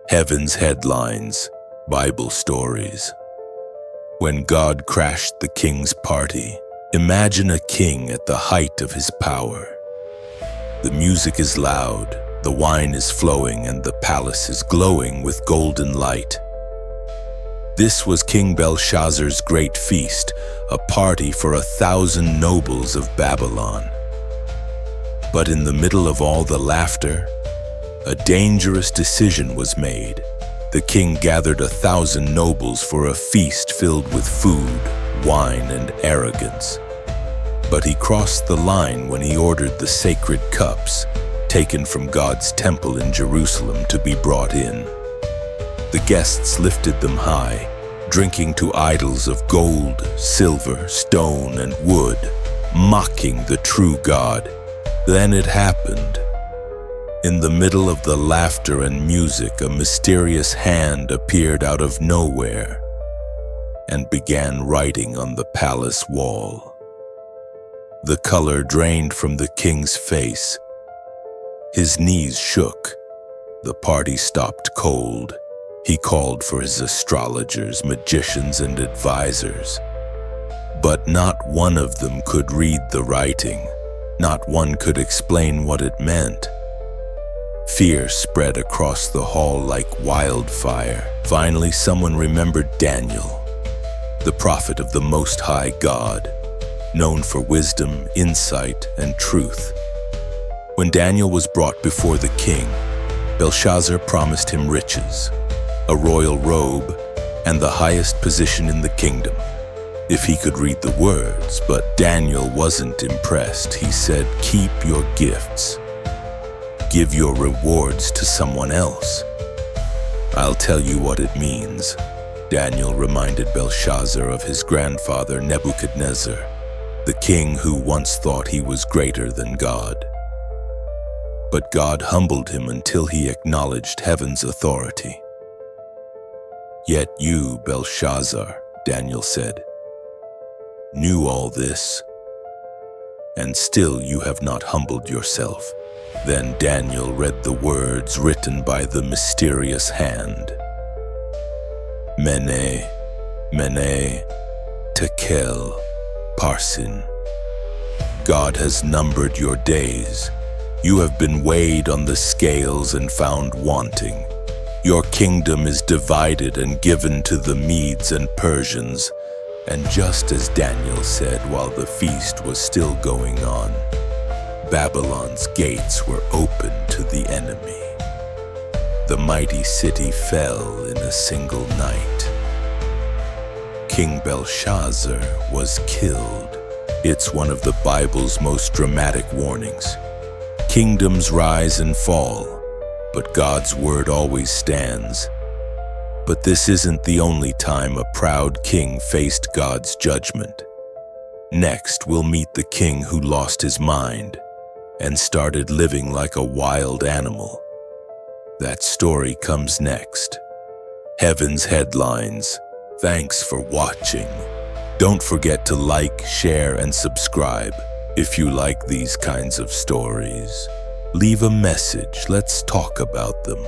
Heaven's headlines, Bible stories. When God crashed the king's party, imagine a king at the height of his power. The music is loud, the wine is flowing, and the palace is glowing with golden light. This was King Belshazzar's great feast, a party for 1,000 nobles of Babylon. But in the middle of all the laughter, a dangerous decision was made. The king gathered 1,000 nobles for a feast filled with food, wine, and arrogance. But he crossed the line when he ordered the sacred cups, taken from God's temple in Jerusalem, to be brought in. The guests lifted them high, drinking to idols of gold, silver, stone, and wood, mocking the true God. Then it happened. In the middle of the laughter and music, a mysterious hand appeared out of nowhere and began writing on the palace wall. The color drained from the king's face. His knees shook. The party stopped cold. He called for his astrologers, magicians, and advisors. But not one of them could read the writing. Not one could explain what it meant. Fear spread across the hall like wildfire. Finally, someone remembered Daniel, the prophet of the Most High God, known for wisdom, insight, and truth. When Daniel was brought before the king, Belshazzar promised him riches, a royal robe, and the highest position in the kingdom, if he could read the words. But Daniel wasn't impressed. He said, "Keep your gifts. Give your rewards to someone else." "I'll tell you what it means." Daniel reminded Belshazzar of his grandfather Nebuchadnezzar, the king who once thought he was greater than God. But God humbled him until he acknowledged heaven's authority. "Yet you, Belshazzar," Daniel said, "knew all this, and still you have not humbled yourself." Then Daniel read the words written by the mysterious hand. Mene, Mene, Tekel, Parsin. God has numbered your days. You have been weighed on the scales and found wanting. Your kingdom is divided and given to the Medes and Persians. And just as Daniel said while the feast was still going on, Babylon's gates were open to the enemy. The mighty city fell in a single night. King Belshazzar was killed. It's one of the Bible's most dramatic warnings. Kingdoms rise and fall, but God's word always stands. But this isn't the only time a proud king faced God's judgment. Next, we'll meet the king who lost his mind and started living like a wild animal. That story comes next. Heaven's headlines. Thanks for watching. Don't forget to like, share, and subscribe if you like these kinds of stories. Leave a message. Let's talk about them.